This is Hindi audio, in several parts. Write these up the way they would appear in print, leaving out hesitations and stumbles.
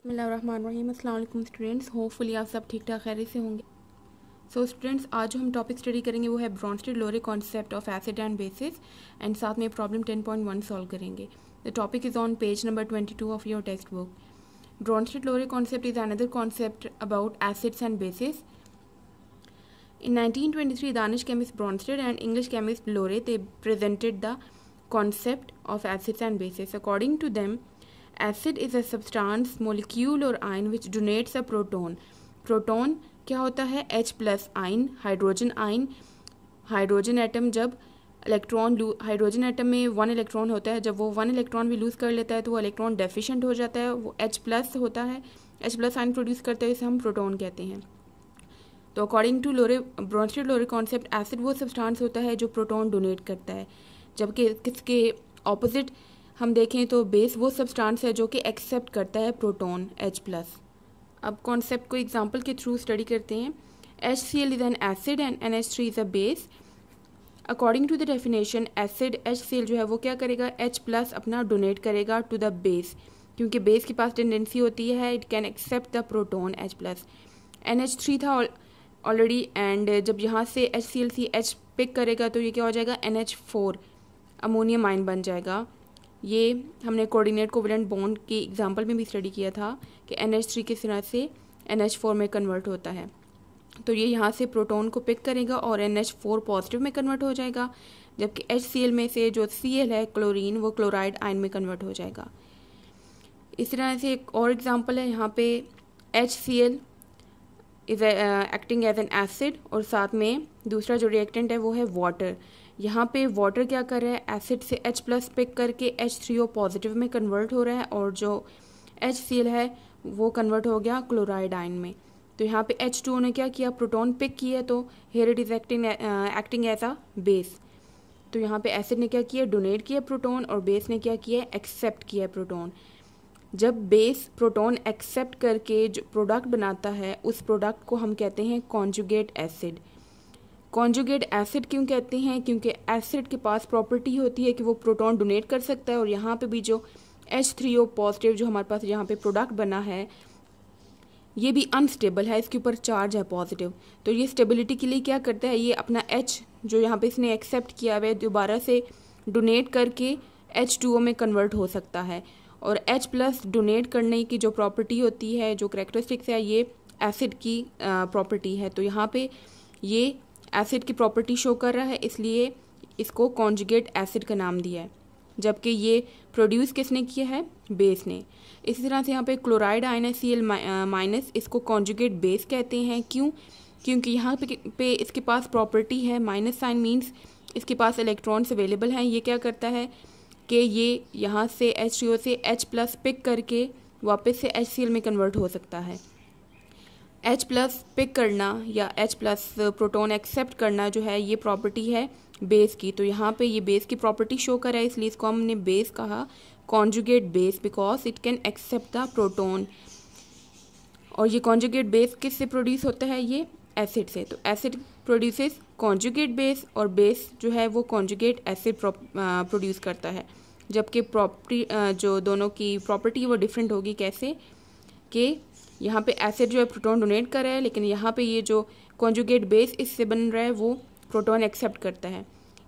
बिस्मिल्लाहिर्रहमानिर्रहीम। अस्सलाम वालेकुम स्टूडेंट्स, होपफुली आप सब ठीक ठाक खैरियत से होंगे। सो स्टूडेंट्स, आज जो हम टॉपिक स्टडी करेंगे वो है Bronsted Lowry concept of acid and bases and साथ में प्रॉब्लम 10.1 सॉल्व करेंगे। The topic is on page number 22 of your text book. Bronsted Lowry concept is another concept about acids and bases. In 1923, Danish chemist Bronsted and English chemist Lore, they presented the concept of acids and bases. According to them, acid is a substance, molecule or ion which donates a proton. Proton क्या होता है? H plus ion, hydrogen ion. Hydrogen atom जब हाइड्रोजन एटम में 1 इलेक्ट्रॉन होता है, जब वो 1 इलेक्ट्रॉन भी लूज़ कर लेता है तो वो इलेक्ट्रॉन डेफिशिएंट हो जाता है, वो H प्लस होता है, H प्लस आयन प्रोड्यूस करता है, इसे हम प्रोटॉन कहते हैं. तो अकॉर्डिंग टू ब्रॉन्स्टेड-लोरे कॉन्सेप्ट, एसिड वो सब्सटेंस होता है जो प्रोटॉन डोनेट करता है, जबकि किसके ऑपोजिट हम देखें तो बेस वो सब्सटेंस है जो कि एक्सेप्ट करता है प्रोटॉन H प्लस. अब कॉन्सेप्ट को एग्जांपल के थ्रू स्टडी करते हैं. HCl is an acid and NH3 is a base. According to the definition, acid HCl जो है वो क्या करेगा? H प्लस अपना डोनेट करेगा टू द बेस, क्योंकि बेस के पास टेंडेंसी होती है it can accept the proton H plus. NH3 था ऑलरेडी, एंड जब यहाँ से HCl सी H पिक करेगा तो ये क्या हो जाएगा? NH4 अमोनियम आयन बन जाएगा. ये हमने कोऑर्डिनेट कोवेलेंट बॉन्ड की एग्जांपल में भी स्टडी किया था कि NH3 किस तरह से NH4 में कन्वर्ट होता है. तो ये यहाँ से प्रोटॉन को पिक करेगा और NH4 पॉजिटिव में कन्वर्ट हो जाएगा, जबकि HCl में से जो Cl है क्लोरीन, वो क्लोराइड आयन में कन्वर्ट हो जाएगा. इस तरह से एक और एग्जांपल है, यहाँ पे HCl is acting as an acid और साथ में दूसरा जो रिएक्टेंट है वो है वाटर. यहाँ पे वाटर क्या कर रहा है? एसिड से H प्लस पिक करके H3O पॉजिटिव में कन्वर्ट हो रहा है, और जो HCl है वो कन्वर्ट हो गया क्लोराइड आयन में. तो यहाँ पे H2O ने क्या किया? प्रोटॉन पिक किया, तो here it is acting as a base. तो यहाँ पे एसिड ने क्या किया? डोनेट किया प्रोटॉन, और बेस ने क्या किया? एक्सेप्ट किया प्रोटॉन. जब बेस प्रोटॉन एक्सेप्ट करके जो प्रोडक्ट बनाता है, उस प्रोडक्ट को हम कहते हैं कॉन्जुगेट एसिड. कॉन्जुगेट एसिड क्यों कहते हैं? क्योंकि एसिड के पास प्रॉपर्टी होती है कि वो प्रोटॉन डोनेट कर सकता है, और यहाँ पे भी जो H3O पॉजिटिव जो हमारे पास यहाँ पे प्रोडक्ट बना है ये भी अनस्टेबल है, इसके ऊपर चार्ज है पॉजिटिव. तो ये स्टेबिलिटी के लिए क्या करता है? ये अपना H जो यहाँ पे इसने एक्सेप्ट किया हुआ है दोबारा से डोनेट करके H2O में कन्वर्ट हो सकता है. और H प्लस डोनेट करने की जो प्रॉपर्टी होती है, जो करेक्टरिस्टिक्स है, ये एसिड की प्रॉपर्टी है. तो यहाँ पे ये एसिड की प्रॉपर्टी शो कर रहा है, इसलिए इसको कॉन्जुगेट एसिड का नाम दिया है, जबकि ये प्रोड्यूस किसने किया है? बेस ने. इसी तरह से यहाँ पे क्लोराइड आयन है Cl माइनस, इसको कॉन्जुगेट बेस कहते हैं. क्यों? क्योंकि यहाँ पे इसके पास प्रॉपर्टी है माइनस साइन, मीन्स इसके पास इलेक्ट्रॉन्स अवेलेबल हैं. ये क्या करता है कि ये यहाँ से H3O से H प्लस पिक करके वापस से HCl में कन्वर्ट हो सकता है. H प्लस पिक करना या H प्लस प्रोटॉन एक्सेप्ट करना जो है, ये प्रॉपर्टी है बेस की. तो यहाँ पे ये बेस की प्रॉपर्टी शो कर रहा है, इसलिए इसको हमने बेस कहा, conjugate base, because it can accept the proton. और ये कॉन्जुगेट बेस किससे प्रोड्यूस होता है? ये एसिड से. तो एसिड प्रोड्यूसेस कॉन्जुगेट बेस, और बेस जो है वो कॉन्जुगेट एसिड प्रोड्यूस करता है, जबकि प्रॉपर्टी जो दोनों की प्रॉपर्टी वो डिफरेंट होगी. कैसे? कि यहाँ पे एसिड जो है प्रोटॉन डोनेट कर रहा है, लेकिन यहाँ पे ये जो कॉन्जुगेट बेस इससे बन रहा है वो प्रोटॉन एक्सेप्ट करता है.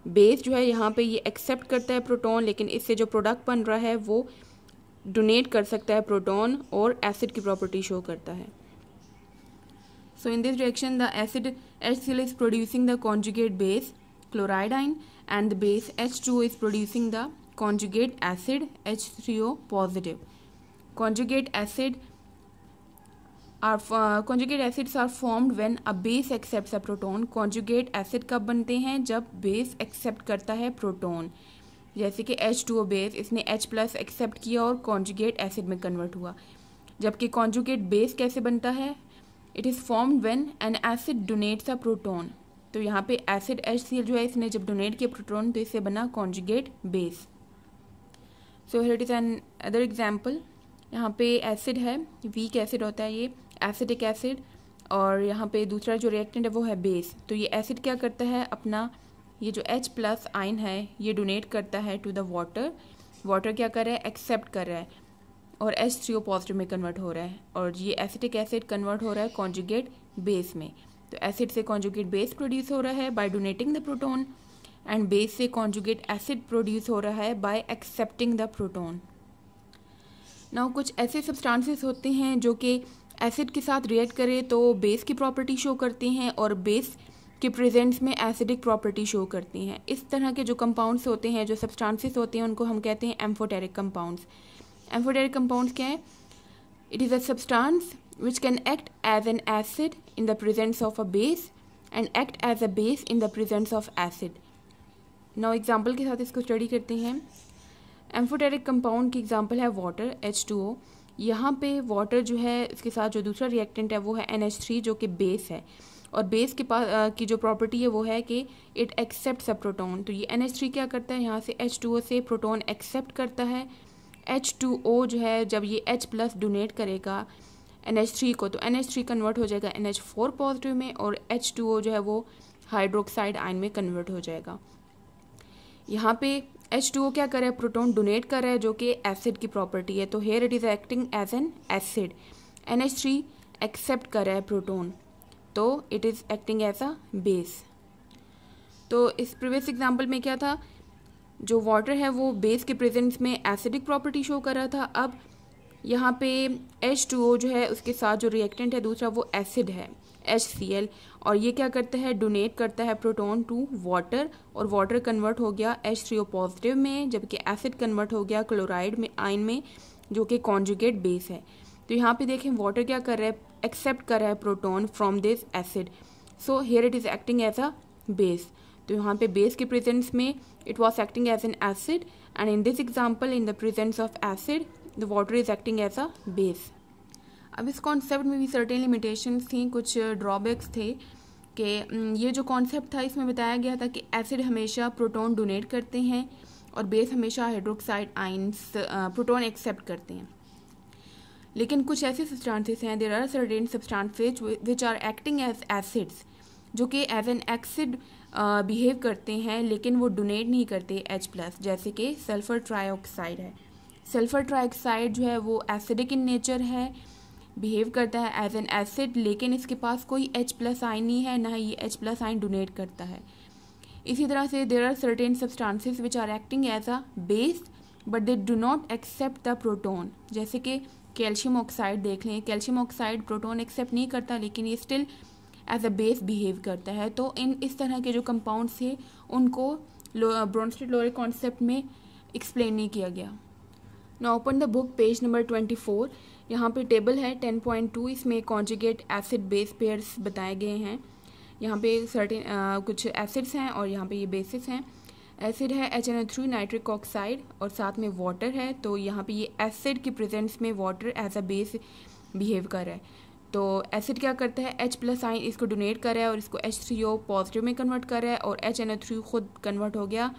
बेस जो है यहाँ पे ये एक्सेप्ट करता है प्रोटॉन, लेकिन इससे जो प्रोडक्ट बन रहा है वो डोनेट कर सकता है प्रोटॉन, और एसिड की प्रॉपर्टी शो करता है. So in this reaction, the acid HCl is producing the conjugate base chloride ion, and the base H2O is producing the conjugate acid H3O positive. Conjugate acids are formed when a base accepts a proton. Conjugate acid कब बनते हैं? जब base accept करता है प्रोटॉन. जैसे कि H2O बेस, इसने H प्लस एक्सेप्ट किया और conjugate acid में कन्वर्ट हुआ. जबकि conjugate base कैसे बनता है? It is formed when an acid donates a proton. तो यहाँ पे एसिड HCl जो है, इसने जब डोनेट किया प्रोटॉन तो इससे बना conjugate base. So here it is an other example. यहाँ पे एसिड है, वीक एसिड होता है ये, एसिडिक एसिड, और यहाँ पे दूसरा जो रिएक्टेंट है वो है बेस. तो ये एसिड क्या करता है? अपना ये जो H प्लस आयन है ये डोनेट करता है टू द वाटर. वाटर क्या कर रहा है? एक्सेप्ट कर रहा है. और H3O पॉजिटिव में कन्वर्ट हो रहा है, और ये एसिटिक एसिड कन्वर्ट हो रहा है कॉन्जुगेट बेस में। तो एसिड से कॉन्जुगेट बेस प्रोड्यूस हो रहा है by donating the proton, and base से कॉन्जुगेट एसिड प्रोड्यूस हो रहा है by accepting the proton. Now कुछ ऐसे सब्सटेंसेस होते हैं जो कि एसिड के साथ रिएक्ट करे तो बेस की प्रॉपर्टी शो करते हैं, और बेस के प्रेजेंस में एसिडिक प्रॉपर्टी शो करती हैं। इस तरह के जो कंपाउंड्स होते हैं, जो सब्सटेंसेस होते हैं, उनको हम कहते हैं एम्फोटेरिक कंपाउंड्स। एम्फोटेरिक कंपाउंड्स क्या है? It is a substance which can act as an acid in the presence of a base and act as a base in the presence of acid. Now example के साथ इसको स्टडी करते हैं। एम्फोटेरिक कंपाउंड की एग्जांपल है वाटर, H2O। यहाँ पे वाटर जो है, इसके साथ जो दूसरा रिएक्टेंट है वो है NH3 जो कि बेस है, और बेस के पास की जो प्रॉपर्टी है वो है कि इट एक्सेप्ट्स अ प्रोटॉन। तो ये NH3 क्या करता है, यहाँ से H2O से प्रोटॉन एक्सेप्ट करता है। H2O जो है जब ये H प्लस डोनेट करेगा NH3 को, तो NH3 कन्वर्ट हो जाएगा NH4 पॉजिटिव में, और H2O जो है वो हाइड्रोक्साइड आयन में कन्वर्ट हो जाएगा। यहाँ पे H2O क्या कर रहा है, प्रोटॉन डोनेट कर रहा है जो कि एसिड की प्रॉपर्टी है। तो here it is acting as an acid. NH3 accept कर रहा है प्रोटॉन, तो it is acting as a base. तो इस प्रीवियस एग्जांपल में क्या था, जो वाटर है वो बेस के प्रेजेंस में एसिडिक प्रॉपर्टी शो कर रहा था। अब यहाँ पे H2O जो है उसके साथ जो रिएक्टेंट है दूसरा वो एसिड है HCl, और ये क्या करता है, डोनेट करता है प्रोटॉन टू वाटर, और वाटर कन्वर्ट हो गया H3O पॉजिटिव में, जबकि एसिड कन्वर्ट हो गया क्लोराइड में आयन में जो कि कॉन्जुगेट बेस है। तो यहाँ पे देखें वाटर क्या कर रहा है, एक्सेप्ट कर रहा है proton from this acid, so here it is acting as a base. तो यहाँ पे बेस के प्रेजेंस में it was acting as an acid, and in this example in the presence of acid the water is acting as a base. अब इस कॉन्सेप्ट में भी सर्टेन लिमिटेशंस थी, कुछ ड्रॉबैक्स थे कि ये जो कॉन्सेप्ट था इसमें बताया गया था कि एसिड हमेशा प्रोटॉन डोनेट करते हैं और बेस हमेशा हाइड्रोक्साइड आयंस प्रोटॉन एक्सेप्ट करते हैं। लेकिन कुछ ऐसे सब्सटेंसेस हैं, there are certain substances which are acting as acids, जो कि एज एन एक्सिड बिहेव करते हैं लेकिन वो डोनेट नहीं करते H+, जैसे कि सल्फर ट्राइऑक्साइड है। सल्फर ट्राइऑक्साइड जो है वो एसिडिक इन नेचर है, बिहेव करता है एज एन एसिड, लेकिन इसके पास कोई H+ आयन नहीं है, ना ही ये H+ आयन डोनेट करता है। इसी तरह से there are certain substances which are acting as a base but they do not accept the proton, जैसे कि कैल्शियम ऑक्साइड देख लें। कैल्शियम ऑक्साइड प्रोटॉन एक्सेप्ट नहीं करता लेकिन ये still as a base behave करता है। तो इस तरह के जो कंपाउंड्स थे उनको ब्रोंस्टेड-लोरे कॉन्सेप्ट में एक्सप्लेन नहीं किया गया। Now open the book page number 24। यहाँ पे टेबल है 10.2, इसमें कॉन्जुगेट एसिड बेस पेयर्स बताए गए हैं। यहाँ पे सर्टेन कुछ एसिड्स हैं और यहाँ पे ये बेसिस हैं। एसिड है HNO3 नाइट्रिक ऑक्साइड और साथ में वाटर है, तो यहाँ पे ये एसिड की प्रेजेंस में water as a base behave कर रहा है। तो एसिड क्या करता है, H+ आयन इसको डोनेट कर रहा है और इसको H3O पॉजिटिव में कन्वर्ट कर रहा है, और HNO3 खुद कन्वर्ट हो गया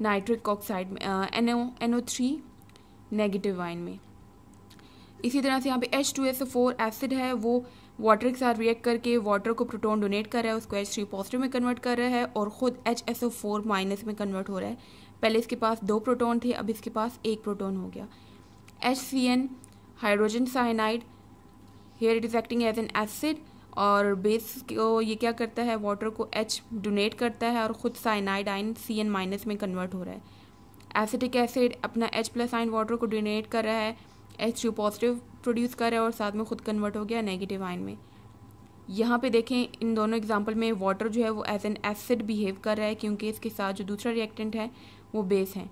नाइट्रिक ऑक्साइड में NO3 नेगेटिव आयन में। इसी तरह से यहाँ पे H2SO4 एसिड है, वो वाटर के साथ रिएक्ट करके वाटर को प्रोटॉन डोनेट कर रहा है, उसको H3 पॉजिटिव में कन्वर्ट कर रहा है और ख़ुद HSO4 माइनस में कन्वर्ट हो रहा है। पहले इसके पास 2 प्रोटॉन थे, अब इसके पास 1 प्रोटॉन हो गया। HCN hydrogen cyanide, here it is acting as an acid, और बेस को ये क्या करता है, वाटर को H डोनेट करता है और ख़ुद साइनाइड आयन CN माइनस में कन्वर्ट हो रहा है। एसिटिक एसिड अपना H+ आयन वाटर को डोनेट कर रहा है, H2 पॉजिटिव प्रोड्यूस कर रहा है और साथ में खुद कन्वर्ट हो गया नेगेटिव आयन में। यहाँ पे देखें इन दोनों एग्जांपल में वाटर जो है वो एज एन एसिड बिहेव कर रहा है क्योंकि इसके साथ जो दूसरा रिएक्टेंट है वो बेस है।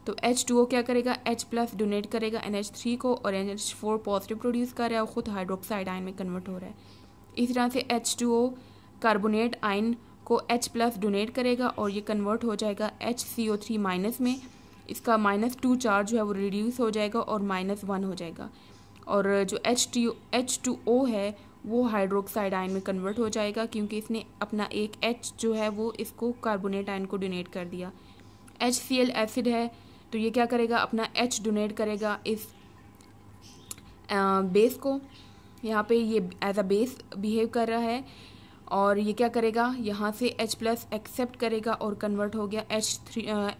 तो H2O क्या करेगा, H+ डोनेट करेगा NH3 को और NH4 पॉजिटिव प्रोड्यूस कर रहा है और ख़ुद हाइड्रोक्साइड आयन में कन्वर्ट हो रहा है। इस तरह से H2O कार्बोनेट आयन को H+ डोनेट करेगा और ये कन्वर्ट हो जाएगा HCO3 माइनस में। इसका -2 चार्ज जो है वो रिड्यूस हो जाएगा और -1 हो जाएगा, और जो H2O है वो हाइड्रोक्साइड आयन में कन्वर्ट हो जाएगा क्योंकि इसने अपना एक H जो है वो इसको कार्बोनेट आयन को डोनेट कर दिया। HCl एसिड है, तो ये क्या करेगा, अपना H डोनेट करेगा इस बेस को। यहाँ पे ये एज अ बेस बिहेव कर रहा है और ये क्या करेगा, यहाँ से H+ एक्सेप्ट करेगा और कन्वर्ट हो गया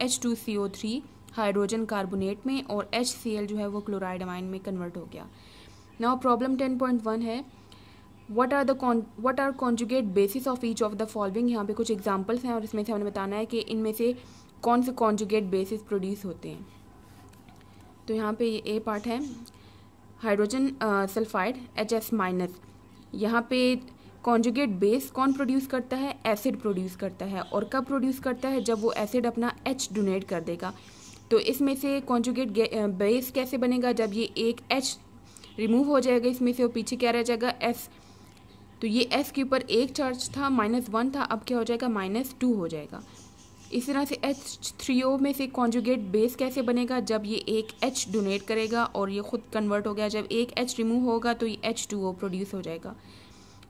H2CO3 हाइड्रोजन कार्बोनेट में और HCl जो है वो क्लोराइड अमाइन में कन्वर्ट हो गया। नाउ प्रॉब्लम 10.1 है what are conjugate bases of each of the following. यहाँ पे कुछ एग्जांपल्स हैं और इसमें से हमें बताना है कि इनमें से कौन से कॉन्जुगेट बेसिस प्रोड्यूस होते हैं। तो यहाँ पे ये ए पार्ट है हाइड्रोजन सल्फाइड HS-। यहाँ पे कॉन्जुगेट बेस कौन प्रोड्यूस करता है, एसिड प्रोड्यूस करता है। और कब प्रोड्यूस करता है, जब वो एसिड अपना H डोनेट कर देगा। तो इसमें से कॉन्जुगेट बेस कैसे बनेगा, जब ये एक H रिमूव हो जाएगा इसमें से और पीछे क्या रह जाएगा S। तो ये S के ऊपर एक चार्ज था -1 था, अब क्या हो जाएगा -2 हो जाएगा। इस तरह से H3O में से कॉन्जुगेट बेस कैसे बनेगा, जब ये एक H डोनेट करेगा और ये खुद कन्वर्ट हो गया। जब एक H रिमूव होगा तो ये H2O प्रोड्यूस हो जाएगा।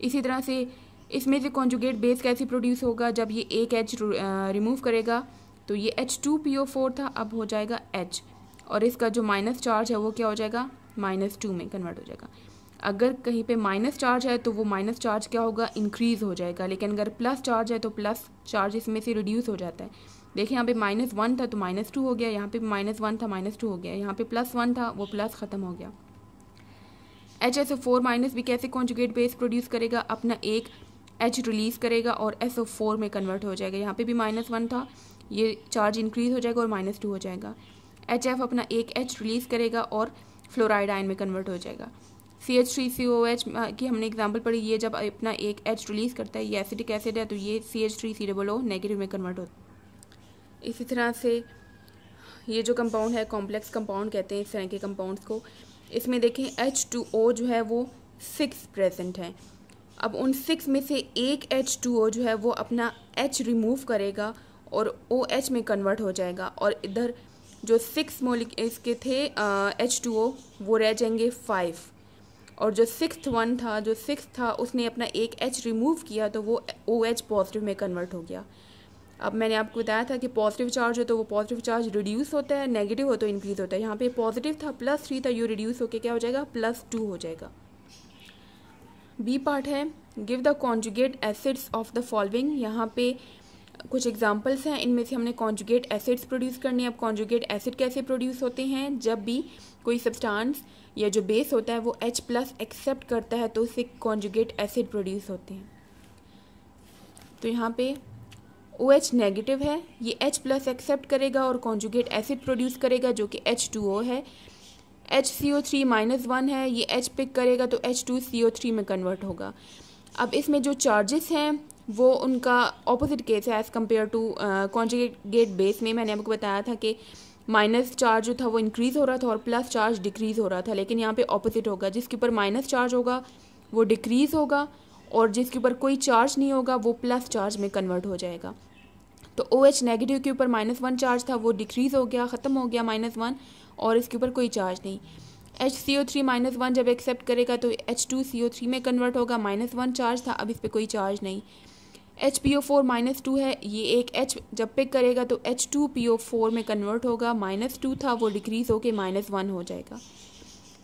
इसी तरह से इसमें से कॉन्जुगेट बेस कैसे प्रोड्यूस होगा, जब ये एक H रिमूव करेगा तो ये H2PO4 था, अब हो जाएगा H और इसका जो माइनस चार्ज है वो क्या हो जाएगा -2 में कन्वर्ट हो जाएगा। अगर कहीं पे माइनस चार्ज है तो वो माइनस चार्ज क्या होगा, इंक्रीज़ हो जाएगा। लेकिन अगर प्लस चार्ज है तो प्लस चार्ज इसमें से रिड्यूस हो जाता है। देखिए यहाँ पे -1 था तो -2 हो गया, यहाँ पे -1 था -2 हो गया, यहाँ पे +1 था वो प्लस ख़त्म हो गया। HSO4- भी कैसे कॉन्जुगेट बेस प्रोड्यूस करेगा, अपना एक H रिलीज़ करेगा और SO4 में कन्वर्ट हो जाएगा। यहाँ पे भी -1 था, ये चार्ज इंक्रीज़ हो जाएगा और -2 हो जाएगा। HF अपना एक H रिलीज़ करेगा और फ्लोराइड आयन में कन्वर्ट हो जाएगा। CH3COOH की हमने एग्जांपल पढ़ी, ये जब अपना एक H रिलीज़ करता है, ये एसिटिक एसिड है तो ये CH3COO नेगेटिव में कन्वर्ट होता है। इसी तरह से ये जो कंपाउंड है कॉम्प्लेक्स कंपाउंड कहते हैं इस तरह के कंपाउंड्स को। इसमें देखें H2O जो है वो 6 प्रेजेंट है। अब उन 6 में से एक H2O जो है वो अपना H रिमूव करेगा और OH में कन्वर्ट हो जाएगा और इधर जो 6 इसके थे H2O वो रह जाएंगे 5 और जो 6th था उसने अपना एक H रिमूव किया तो वो OH पॉजिटिव में कन्वर्ट हो गया। अब मैंने आपको बताया था कि पॉजिटिव चार्ज हो तो वो पॉजिटिव चार्ज रिड्यूस होता है, नेगेटिव हो तो इंक्रीज होता है। यहाँ पे पॉजिटिव था +3 था, यू रिड्यूस होके क्या हो जाएगा +2 हो जाएगा। बी पार्ट है give the conjugate acids of the following. यहाँ पे कुछ एग्जांपल्स हैं, इनमें से हमने कॉन्जुगेट एसिड्स प्रोड्यूस करनी है। अब कॉन्जुगेट एसिड कैसे प्रोड्यूस होते हैं, जब भी कोई सब्सटेंस या जो बेस होता है वो H+ एक्सेप्ट करता है तो उससे कॉन्जुगेट एसिड प्रोड्यूस होते हैं। तो यहाँ पे OH नेगेटिव है, ये H+ एक्सेप्ट करेगा और कॉन्जुगेट एसिड प्रोड्यूस करेगा जो कि H2O है। HCO3- है, ये H पिक करेगा तो H2CO3 में कन्वर्ट होगा। अब इसमें जो चार्जेस हैं वो उनका ऑपोजिट केस है as compare to conjugate base में। मैंने आपको बताया था कि माइनस चार्ज जो था वो इंक्रीज़ हो रहा था और प्लस चार्ज डिक्रीज़ हो रहा था, लेकिन यहाँ पे ऑपोजिट होगा, जिसके ऊपर माइनस चार्ज होगा वो डिक्रीज़ होगा और जिसके ऊपर कोई चार्ज नहीं होगा वो प्लस चार्ज में कन्वर्ट हो जाएगा। तो OH नेगेटिव के ऊपर -1 चार्ज था वो डिक्रीज़ हो गया, ख़त्म हो गया -1 और इसके ऊपर कोई चार्ज नहीं। HCO3- जब एक्सेप्ट करेगा तो H2CO3 में कन्वर्ट होगा, -1 चार्ज था, अब इस पर कोई चार्ज नहीं। HPO4- है, ये एक H जब पिक करेगा तो H2PO4 में कन्वर्ट होगा, -2 था वो डिक्रीज़ होके -1 हो जाएगा।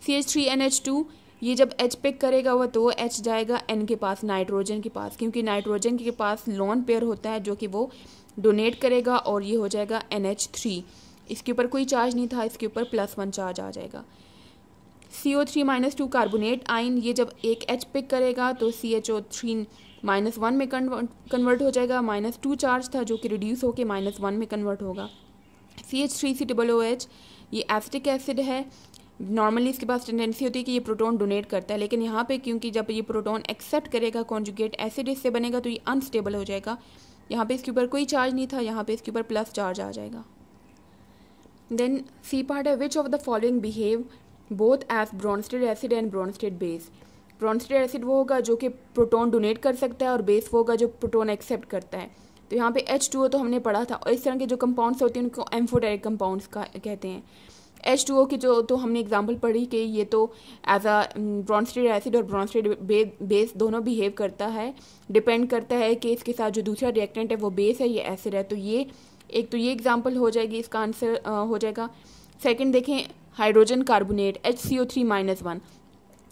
CH3NH2 ये जब H पिक करेगा वो तो H जाएगा N के पास, नाइट्रोजन के पास, क्योंकि नाइट्रोजन के पास लोन पेयर होता है जो कि वो डोनेट करेगा और ये हो जाएगा NH3। इसके ऊपर कोई चार्ज नहीं था, इसके ऊपर +1 चार्ज आ जाएगा। CO3- कार्बोनेट आयन ये जब एक H पिक करेगा तो CHO3- में कन्वर्ट हो जाएगा, -2 चार्ज था जो कि रिड्यूस होके -1 में कन्वर्ट होगा। CH3COOH ये एसिटिक एसिड है, नॉर्मली इसके पास टेंडेंसी होती है कि ये प्रोटॉन डोनेट करता है, लेकिन यहाँ पे क्योंकि जब ये प्रोटॉन एक्सेप्ट करेगा कॉन्जुगेट एसिड इससे बनेगा तो ये अनस्टेबल हो जाएगा। यहाँ पे इसके ऊपर कोई चार्ज नहीं था, यहाँ पे इसके ऊपर प्लस चार्ज आ जाएगा। देन सी पार्ट है which of the following behave both as Bronsted acid and Bronsted base. Bronsted acid वो होगा जो कि प्रोटॉन डोनेट कर सकता है और बेस वो होगा जो प्रोटॉन एक्सेप्ट करता है। तो यहाँ पे H2O तो हमने पढ़ा था और इस तरह के जो कंपाउंड्स होते हैं उनको एम्फोटेरिक कंपाउंड्स कहते हैं। H2O की जो तो हमने एग्जांपल पढ़ी कि ये तो एज अ ब्रॉन्स्टेड एसिड और ब्रॉन्स्टेड बेस दोनों बिहेव करता है, डिपेंड करता है कि इसके साथ जो दूसरा रिएक्टेंट है वो बेस है ये एसिड है। तो ये एक तो ये एग्जांपल हो जाएगी, इसका आंसर हो जाएगा। सेकंड देखें हाइड्रोजन कार्बोनेट HCO3-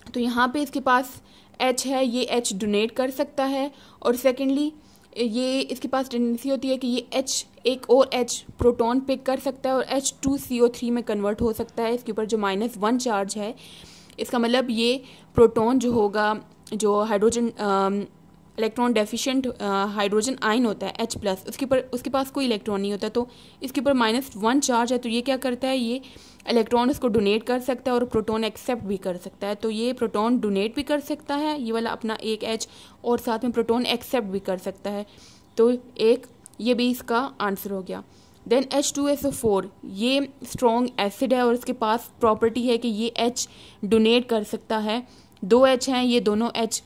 तो यहाँ पे इसके पास H है, ये H डोनेट कर सकता है और सेकेंडली ये इसके पास टेंडेंसी होती है कि ये H एक और H प्रोटॉन पिक कर सकता है और H2CO3 में कन्वर्ट हो सकता है। इसके ऊपर जो -1 चार्ज है, इसका मतलब ये प्रोटॉन जो होगा, जो hydrogen electron deficient hydrogen ion होता है H+, उसके पास कोई इलेक्ट्रॉन नहीं होता, तो इसके ऊपर -1 चार्ज है। तो ये क्या करता है, ये इलेक्ट्रॉन उसको डोनेट कर सकता है और प्रोटॉन एक्सेप्ट भी कर सकता है। तो ये प्रोटॉन डोनेट भी कर सकता है, ये वाला अपना एक H, और साथ में प्रोटॉन एक्सेप्ट भी कर सकता है। तो एक ये भी इसका आंसर हो गया। देन H2SO4, ये स्ट्रॉन्ग एसिड है और इसके पास प्रॉपर्टी है कि ये H डोनेट कर सकता है। 2 H हैं, ये दोनों H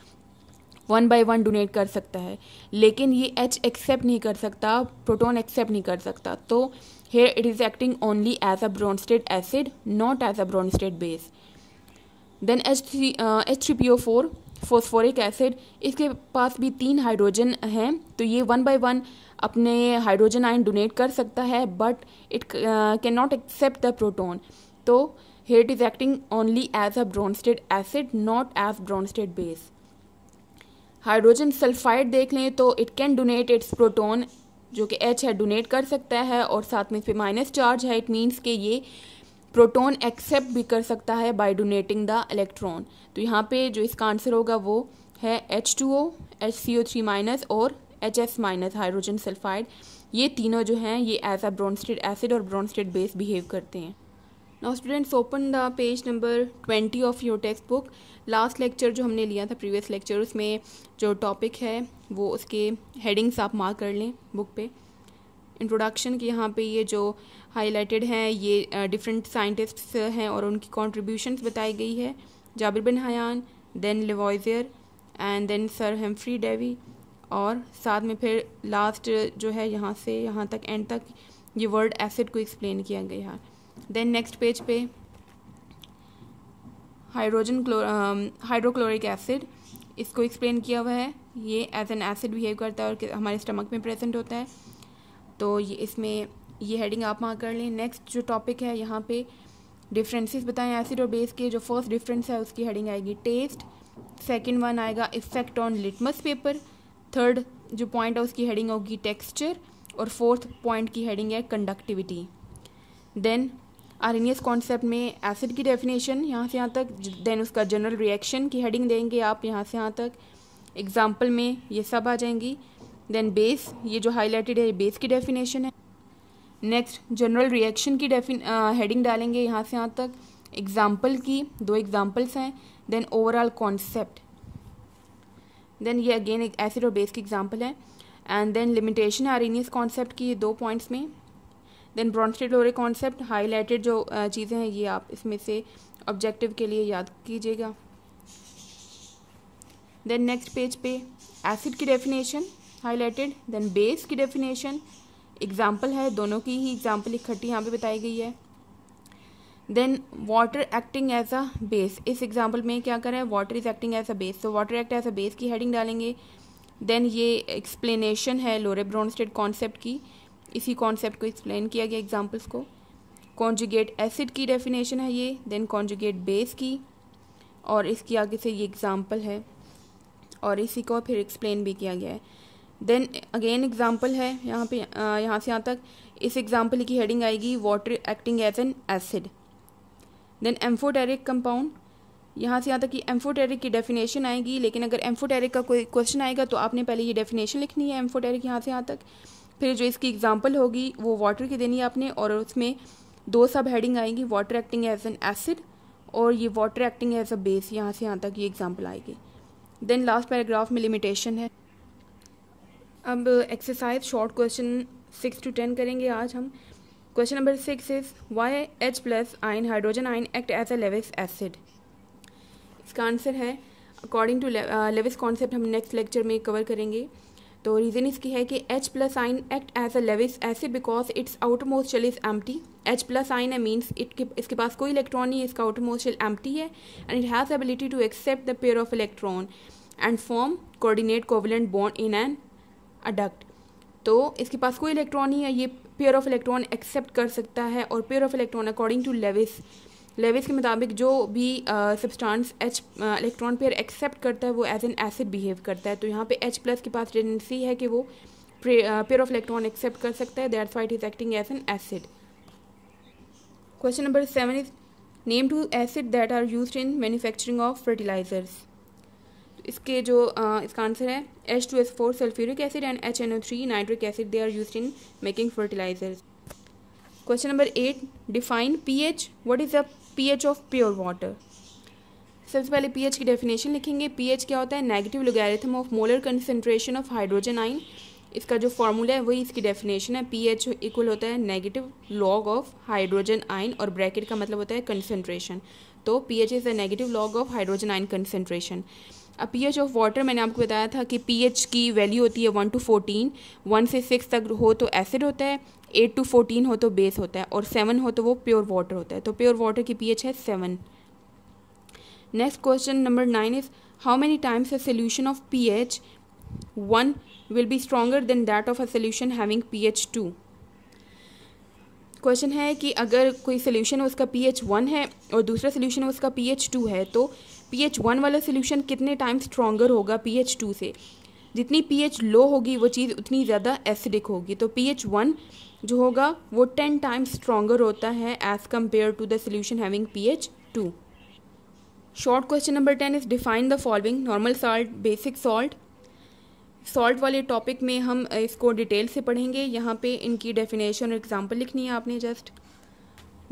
1 by 1 डोनेट कर सकता है, लेकिन ये H एक्सेप्ट नहीं कर सकता, प्रोटॉन एक्सेप्ट नहीं कर सकता। तो here it is acting only as a Bronsted acid, not as a Bronsted base. Then H3PO4 phosphoric acid, इसके पास भी 3 हाइड्रोजन हैं, तो ये 1 by 1 अपने हाइड्रोजन आयन डोनेट कर सकता है, but it can not accept the proton. तो here it is acting only as a Bronsted acid, not as Bronsted base. Hydrogen sulphide देख लें तो it can donate it's proton, जो कि H है, डोनेट कर सकता है और साथ में इस पर माइनस चार्ज है। इट मीन्स कि ये प्रोटॉन एक्सेप्ट भी कर सकता है बाय डोनेटिंग द इलेक्ट्रॉन। तो यहाँ पे जो इसका आंसर होगा वो है H2O, HCO3- और HS- हाइड्रोजन सल्फाइड। ये तीनों जो हैं ये एज अ ब्रॉन्स्टेड एसिड और ब्रॉन्स्टेड बेस बिहेव करते हैं। Now students, open the page number 20 of your text book. Last lecture जो हमने लिया था, प्रीवियस लेक्चर, उसमें जो टॉपिक है वो उसके हेडिंग्स आप मार्क कर लें बुक पे। इंट्रोडक्शन की यहाँ पे ये जो हाईलाइटेड हैं ये डिफरेंट साइंटिस्ट्स हैं और उनकी कॉन्ट्रीब्यूशंस बताई गई है। Jabir bin Hayyan, then Lavoisier and then sir Humphry Davy, और साथ में फिर लास्ट जो है यहाँ से यहाँ तक एंड तक ये वर्ड एसिड को एक्सप्लेन किया गया है। देन नेक्स्ट पेज पे हाइड्रोक्लोरिक एसिड, इसको एक्सप्लेन किया हुआ है। ये एज एन एसिड बिहेव करता है और हमारे स्टमक में प्रेजेंट होता है। तो ये इसमें ये हेडिंग आप मार्क कर लें। नेक्स्ट जो टॉपिक है यहाँ पे डिफरेंसेस बताएं एसिड और बेस के। जो फर्स्ट डिफरेंस है उसकी हेडिंग आएगी टेस्ट, सेकंड वन आएगा effect on litmus paper, third जो पॉइंट है उसकी हेडिंग होगी टेक्सचर, और फोर्थ पॉइंट की हेडिंग है कंडक्टिविटी। देन आर्हेनियस कॉन्सेप्ट में एसिड की डेफिनेशन यहाँ से यहाँ तक, देन उसका जनरल रिएक्शन की हेडिंग देंगे आप यहाँ से यहाँ तक, एग्जाम्पल में ये सब आ जाएंगी। देन बेस, ये जो हाईलाइटेड है ये बेस की डेफिनेशन है। नेक्स्ट जनरल रिएक्शन की हेडिंग डालेंगे यहाँ से यहाँ तक, एग्जाम्पल की 2 एग्जाम्पल्स हैं। देन ओवरऑल कॉन्सेप्ट, देन ये अगेन एक एसिड और बेस की एग्जाम्पल है। एंड देन लिमिटेशन है आर्हेनियस कॉन्सेप्ट की 2 पॉइंट्स में। देन ब्रॉन्स्टेड लोरे कॉन्सेप्ट, हाईलाइटेड जो चीज़ें हैं ये आप इसमें से ऑब्जेक्टिव के लिए याद कीजिएगा। देन नेक्स्ट पेज पे एसिड की डेफिनेशन हाईलाइटेड, देन बेस की डेफिनेशन, एग्जाम्पल है, दोनों की ही एग्जाम्पल इकट्ठी यहाँ पे बताई गई है। Then water acting as a base, इस एग्जाम्पल में क्या करें, water is acting as a base, तो water act as a base की हेडिंग डालेंगे। देन ये एक्सप्लेनेशन है लोरे ब्रॉन्स्टेड कॉन्सेप्ट की, इसी कॉन्सेप्ट को एक्सप्लेन किया गया एग्जाम्पल्स को। कॉन्जुगेट एसिड की डेफिनेशन है ये, देन कॉन्जुगेट बेस की, और इसकी आगे से ये एग्जाम्पल है और इसी को फिर एक्सप्लेन भी किया गया है। देन अगेन एग्जाम्पल है यहाँ पे, यहाँ से यहाँ तक। इस एग्जाम्पल की हेडिंग आएगी water acting as an acid. Then amphoteric compound, यहाँ से यहाँ तक कि एम्फोटेरिक की डेफिनेशन आएगी, लेकिन अगर एम्फोटेरिक का कोई क्वेश्चन आएगा तो आपने पहले ये डेफिनेशन लिखनी है एम्फोटेरिक यहाँ से यहाँ तक, फिर जो इसकी एग्जाम्पल होगी वो वाटर की देनी है आपने, और उसमें 2 सब हेडिंग आएंगी, water acting as an acid और ये water acting as a base, यहाँ से यहाँ तक ये एग्जाम्पल आएगी। देन लास्ट पैराग्राफ में लिमिटेशन है। अब एक्सरसाइज शॉर्ट क्वेश्चन 6 to 10 करेंगे आज हम। Question number 6 is why H+ ion hydrogen ion act as a Lewis acid. इसका आंसर है अकॉर्डिंग टू लेविस कॉन्सेप्ट, हम नेक्स्ट लेक्चर में कवर करेंगे। तो रीज़न इसकी है कि H+ ion act as a Lewis acid because its outer most shell is empty. H+ ion है मीन्स इसके पास कोई इलेक्ट्रॉन नहीं है, इसका आउटर मोस्ट शेल एम्प्टी है, and it has ability to accept the pair of electron and form coordinate covalent bond in an adduct. तो इसके पास कोई इलेक्ट्रॉन नहीं है, ये पेयर ऑफ इलेक्ट्रॉन एक्सेप्ट कर सकता है, और pair of electron according to Lewis के मुताबिक जो भी substance H electron pair accept करता है वो एज एन एसिड बिहेव करता है। तो यहाँ पे H+ के पास टेंडेंसी है कि वो पेयर ऑफ इलेक्ट्रॉन एक्सेप्ट कर सकता है, that's why it is acting as an acid. Question number 7 is name 2 acid that are used in manufacturing of fertilisers. इसके जो इसका आंसर है H2SO4 sulphuric acid and HNO3 nitric acid, they are used in making fertilisers. Question number 8 define pH, what is the pH of pure water. सबसे पहले पीएच की डेफिनेशन लिखेंगे। पीएच क्या होता है, negative logarithm of molar concentration of hydrogen ion. इसका जो फॉर्मूला है वही इसकी डेफिनेशन है। पीएच इक्वल होता है negative log of hydrogen ion और ब्रैकेट का मतलब होता है कंसंट्रेशन। तो pH is the negative log of hydrogen ion concentration. अब पीएच ऑफ वाटर मैंने आपको बताया था कि पीएच की वैल्यू होती है 1 to 14, 1 से 6 तक हो तो एसिड होता है, 8 to 14 हो तो बेस होता है, और 7 हो तो वो प्योर वाटर होता है। तो प्योर वाटर की पीएच है 7। Next question number 9 is how many times a solution of pH 1 will be stronger than that of a solution having pH 2। Question है कि अगर कोई सोल्यूशन है उसका pH 1 है और दूसरा सोल्यूशन है उसका pH 2 है, तो pH 1 वाला सोल्यूशन कितने टाइम स्ट्रॉन्गर होगा pH 2 से। जितनी pH लो होगी वो चीज़ उतनी ज़्यादा एसिडिक होगी। तो pH 1 जो होगा वो 10 टाइम्स स्ट्रॉन्गर होता है as compare to the solution having pH 2। Short question number 10 is define the following normal salt, basic salt. Salt वाले टॉपिक में हम इसको डिटेल से पढ़ेंगे। यहाँ पे इनकी डेफिनेशन और एग्जांपल लिखनी है आपने। जस्ट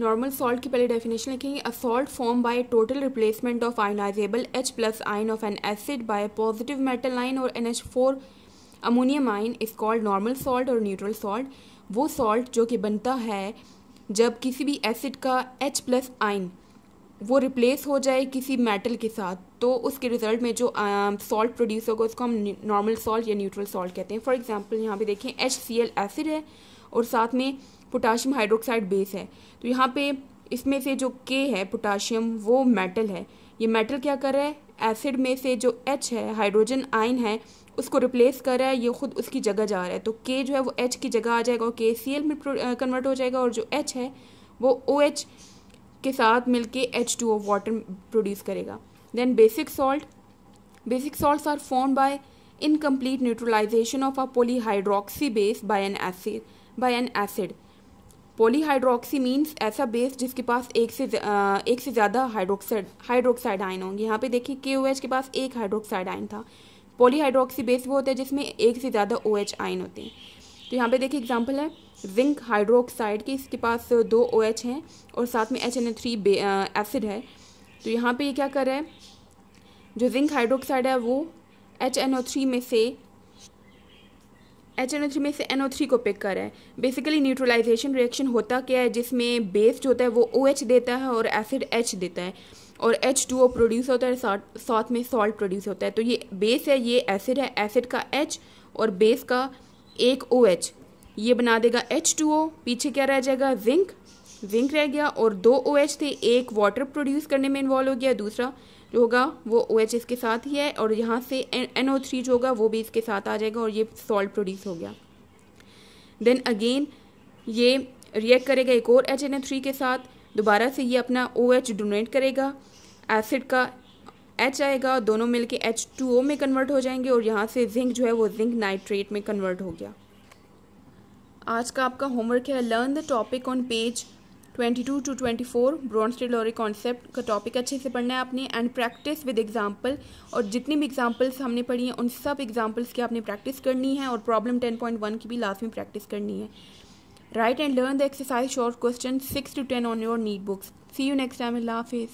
नॉर्मल सॉल्ट की पहले डेफिनेशन लिखेंगे। A salt form by total replacement of ionisable H+ ion of an acid by positive metal ion और NH4 ammonium ion is called normal salt और न्यूट्रल सॉल्ट। वो सॉल्ट जो कि बनता है जब किसी भी एसिड का H+ आयन वो रिप्लेस हो जाए किसी मेटल के साथ, तो उसके रिजल्ट में जो सॉल्ट प्रोड्यूस होगा उसको हम नॉर्मल सॉल्ट या न्यूट्रल सॉल्ट कहते हैं। फॉर एग्जांपल यहाँ पे देखें HCl एसिड है और साथ में पोटाशियम हाइड्रोक्साइड बेस है। तो यहाँ पे इसमें से जो K है पोटाशियम वो मेटल है। ये मेटल क्या कर रहा है, एसिड में से जो H है हाइड्रोजन आयन है उसको रिप्लेस कर रहा है, ये खुद उसकी जगह जा रहा है। तो K जो है वो H की जगह आ जाएगा और KCl में कन्वर्ट हो जाएगा, और जो H है वो OH के साथ मिलके H2O वाटर प्रोड्यूस करेगा। Then basic salt. Basic salts are form by incomplete neutralisation of a polyhydroxy base by an acid. Polyhydroxy means ऐसा बेस जिसके पास एक से ज़्यादा हाइड्रोक्साइड आयन होंगे। यहाँ पे देखिए KOH के पास एक हाइड्रोक्साइड आयन था। पॉलीहाइड्रोक्सी बेस वो होता है जिसमें एक से ज़्यादा OH आयन होते हैं। तो यहाँ पे देखिए एग्जांपल है जिंक हाइड्रोक्साइड की, इसके पास 2 OH हैं और साथ में HNO3 एसिड है। तो यहाँ पे ये क्या कर रहा है, जो जिंक हाइड्रोक्साइड है वो HNO3 में से NO3 को पिक कर रहा है। बेसिकली न्यूट्रलाइजेशन रिएक्शन होता क्या है, जिसमें बेस जो होता है वो OH देता है और एसिड H देता है और H2O प्रोड्यूस होता है, साथ में सॉल्ट प्रोड्यूस होता है। तो ये बेस है, ये एसिड है, एसिड का H और बेस का एक OH, ये बना देगा H2O। पीछे क्या रह जाएगा, जिंक रह गया और 2 OH थे, एक वाटर प्रोड्यूस करने में इन्वॉल्व हो गया, दूसरा जो होगा वो OH इसके साथ ही है और यहाँ से NO3 जो होगा वो भी इसके साथ आ जाएगा और ये सॉल्ट प्रोड्यूस हो गया। देन अगेन ये रिएक्ट करेगा एक और HNO3 के साथ, दोबारा से ये अपना OH डोनेट करेगा, एसिड का H आएगा, दोनों मिलके H2O में कन्वर्ट हो जाएंगे और यहाँ से जिंक जो है वो जिंक नाइट्रेट में कन्वर्ट हो गया। आज का आपका होमवर्क है learn the topic on page 22 to 24 Bronsted Lowry concept का टॉपिक अच्छे से पढ़ना है आपने एंड प्रैक्टिस विद एग्जांपल। और जितनी भी एग्जांपल्स हमने पढ़ी हैं उन सब एग्जांपल्स की आपने प्रैक्टिस करनी है और प्रॉब्लम 10.1 की भी लास्ट में प्रैक्टिस करनी है। Write and learn the exercise short question 6 to 10 on your neat books. See you next time. अल्लाह हाफिज़।